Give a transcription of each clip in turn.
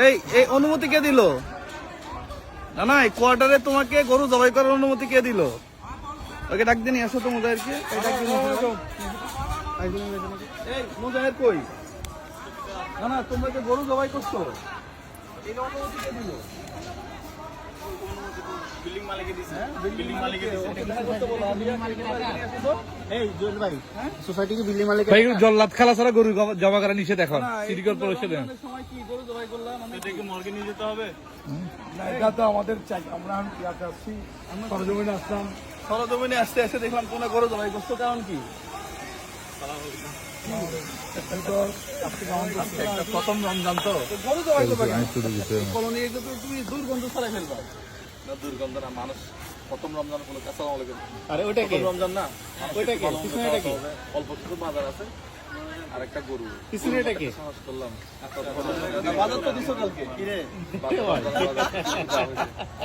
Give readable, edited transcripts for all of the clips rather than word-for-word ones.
এই অনুমতি কে দিল? না না, এই কোয়ার্টারে তোমাকে গরু জবাই করার অনুমতি কে দিল? ওকে ডাক দিয়ে নিয়ে আসো তো মুজাহিদকে। এই মুজাহিদ কই? না না, তোমরা যে গরু জবাই করছো এই অনুমতি কে দিল? বিল্ডিং মালিকে দিছে। বিল্ডিং মালিকে দিছে। এই জুয়েল ভাই, সোসাইটি কি বিল্ডিং মালিক? ভাই জল্লাদ খেলা ছাড়া গরু জমা করা নিষেধ এখন সিটি কর্পোরেশনে। সময় কি গরু জবাই করলাম? এটা কি মর্গে নিয়ে যেতে হবে? না, এটা তো আমাদের চাই। আমরা আসছি, সরজমিনে আসলাম। সরজমিনে আসতে আসতে দেখলাম তোমরা গরু জবাই করছো, কারণ কি? প্রথম রমজান তো গরু জবাই করবে কেন? কলোনি তুমি দুর্গন্ধ ছড়াই ফেলবা। না দুর্গন্ধ না, মানুষ প্রথম রমজান হলো। আসসালামু আলাইকুম। আরে ওইটা কি? প্রথম রমজান না, ওইটা কি? পিছনে এটা কি? অল্প কিছু বাজার আছে আর একটা গরু। পিছনে এটা কি? সাহস করলাম। বাজার তো দিছো কালকে।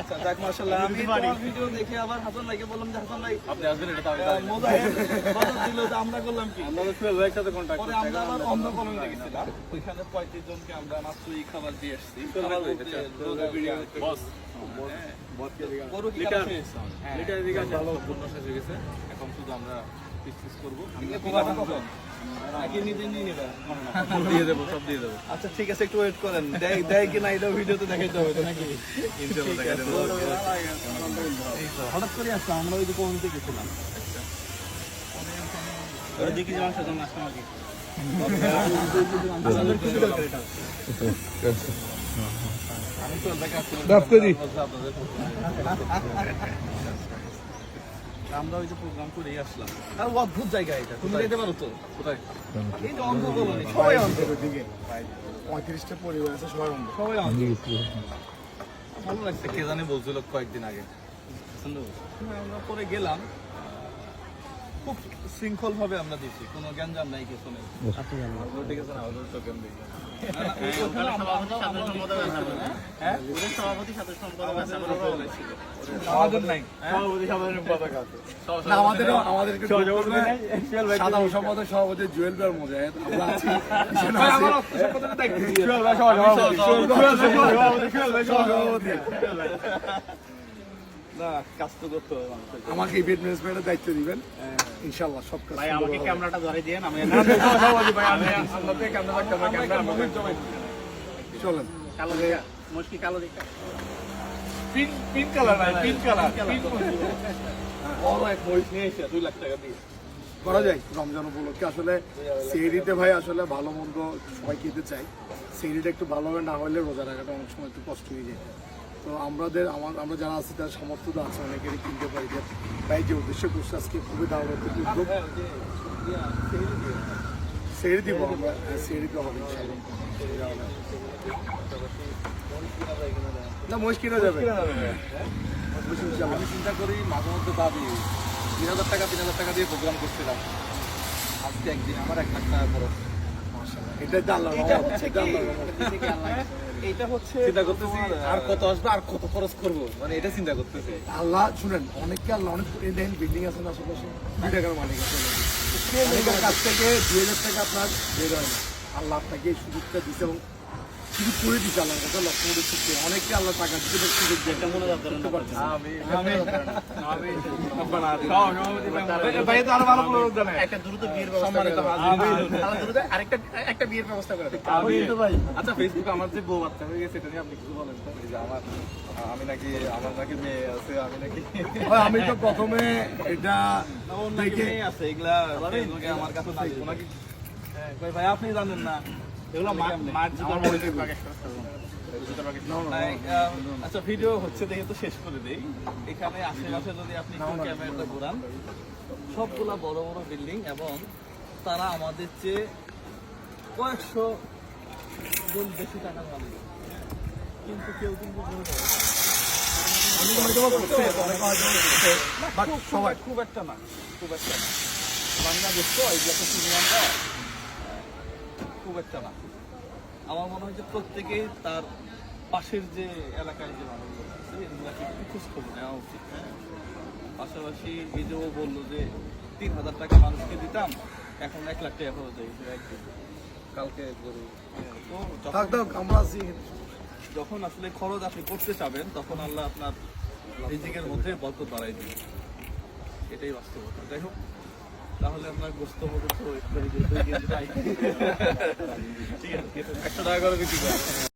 আচ্ছা যাক, মাশাআল্লাহ। আমি তোমার ভিডিও দেখে আবার হাসান ভাইকে বললাম যে হাসান ভাই আপনি আসবেন, এটা তো আমি জানি না। মুজাহিদ বাজার দিল, যে আমরা করলাম কি? আমরা তো ফেলবো একসাথে কন্টাক্ট পরে আমরা আবার অন্য কলোনিতে গেছিলাম, ওইখানে 35 জনকে আমরা মাত্রই খাবার দিয়ে আসছি। বস গরু কি লিটার কাটা শেষ? লিটার দিকে ভালো পূর্ণ শেষ হয়ে গেছে। এখন শুধু আমরা পিস করবো। এগুলো পোকাটা কখন? নাকি নিজে নিয়ে নিবা? সব দিয়ে দেবো, সব দিয়ে দেবো। আচ্ছা ঠিক আছে, একটু ওয়েট করেন। দেয় কিনা এটা ভিডিওতে দেখাইতে হবে তো নাকি? ইনশাআল্লাহ দেখা দেবো। হঠাৎ করে আসলাম, আমরা ওই যে কলোনিতে গেছিলাম। ওই দিকে যে মাংস জন্য আসলাম আগে। আমরা ওই যে প্রোগ্রাম করে আসলাম। আর অদ্ভুত জায়গা এটা, তুমি যেতে পারো তো? কোথায়? এই যে অন্ধ কলোনি, সবাই অন্ধ। ওইদিকে 35টা পরিবার আছে, সবাই অন্ধ। সবাই অন্ধ। ভালো লাগছে। কে জানি বলছিল কয়েকদিন আগে। আমরা পরে গেলাম, খুব শৃঙ্খল ভাবে আমরা দিচ্ছি, কোনো গ্যাঞ্জাম নাই কিছু নেই। ঠিক আছে না, ওদের তো কেন দেখি। সভাপতি সাথে সম্পাদক আছে। আমাদের নাই। না, আমাদেরকে সাধারণ সম্পাদক সভাপতি জুয়েল ভাই মুজাহিদ, আমরা আছি। সভাপতি না, কাজ তো করতে হবে মানুষের। আমাকে ইভেন্ট ম্যানেজমেন্টের দায়িত্ব দিবেন, ইনশাআল্লাহ সব কাজ। ভাই আমাকে ক্যামেরাটা ধরে দিয়েন, আমি চলেন। কালো দেখা মুশকি কালো দেখা পিঙ্ক কালার নাই, পিঙ্ক কালার। বড় এক মহিষ নিয়ে এসে 2 লাখ টাকা দিয়ে করা যায় রমজান উপলক্ষে। আসলে সেহরিতে ভাই আসলে ভালো মন্দ সবাই খেতে চাই। সেহরিটা একটু ভালোভাবে না হলে রোজা রাখাটা অনেক সময় একটু কষ্ট হয়ে যায়। তো আমরা যারা আছি তার সামর্থ্য তো আছে, অনেকেরই কিনতে পারি। যে ভাই যে উদ্দেশ্য করছে আজকে খুবই দারুণ একটা উদ্যোগ। সেহরি দিব আমরা, সেহরি তো হবে ইনশাআল্লাহ। না, মহিষ কিনা যাবে। আমি চিন্তা করি মাঝে মধ্যে ভাবি 3000 টাকা 3000 টাকা দিয়ে প্রোগ্রাম করছিলাম, আজকে একদিন আমার 1 লাখ টাকা খরচ। এটাই তো আল্লাহর এটা রহমত, হচ্ছে এটা কি? আল্লাহর রহমত। এইটা হচ্ছে চিন্তা করতেছি আর কত আসবে আর কত খরচ করবো, মানে এটা চিন্তা করতেছি। আল্লাহ শুনেন, অনেককে আল্লাহ অনেক দেখেন বিল্ডিং আছে না আশেপাশে, 2 টাকার মালিক আছে। অনেকের কাছ থেকে 2000 টাকা আপনার বের হয় না। আল্লাহ আপনাকে এই সুযোগটা দিচ্ছে এবং সুযোগ করে দিচ্ছে আল্লাহর কাছে লক্ষ্য করে দিচ্ছে। অনেকে আল্লাহ টাকা দিতে সুযোগ দেয়। করতে পারছে না। ভাই তো আরো ভালো প্রোগ্রাম জানে। একটা দ্রুত বিয়ের ব্যবস্থা করে দাও। দ্রুত একটা বিয়ের ব্যবস্থা করে দাও। আচ্ছা, ফেসবুকে আমার যে বউ বাচ্চা হয়ে গেছে এটা নিয়ে আপনি কিছু বলেন তো? এই যে আমার নাকি মেয়ে আছে, আমি নাকি হয়, আমি তো প্রথমে এটা দেখে আছে এগুলা আমার কাছে নাই। ওনাকে ভাই আপনি জানেন না এগুলো মার আমার মনে থেকে আচ্ছা, ভিডিও হচ্ছে দেখে তো শেষ করে দেই। এখানে আশেপাশে যদি আপনি ক্যামেরাটা ঘোরান, সবগুলা বড় বড় বিল্ডিং এবং তারা আমাদের চেয়ে কয়েকশো গুণ বেশি টাকার মালিক, কিন্তু কেউ কিন্তু সবাই খুব একটা না, খুব একটা না। বাংলাদেশ তো এইগুলো তো চিনি আমরা, খুব একটা না। আমার মনে হয় যে প্রত্যেকেই তার পাশের যে এলাকায় যে মানুষগুলো আছে এগুলোকে একটু খোঁজ খবর নেওয়া উচিত। হ্যাঁ, পাশাপাশি এই যে ও বললো যে 3000 টাকা মানুষকে দিতাম, এখন 1 লাখ টাকা খরচ হয়েছে একদিন। কালকে গরু থাক থাক, আমরা আছি। যখন আসলে খরচ আপনি করতে চাবেন তখন আল্লাহ আপনার রিজিকের মধ্যে বরকত বাড়াই দিবে, এটাই বাস্তবতা। যাই হোক, তাহলে আমরা গোস্ত মতো তো ঠিক আছে, 100 টাকা করে বিক্রি করি।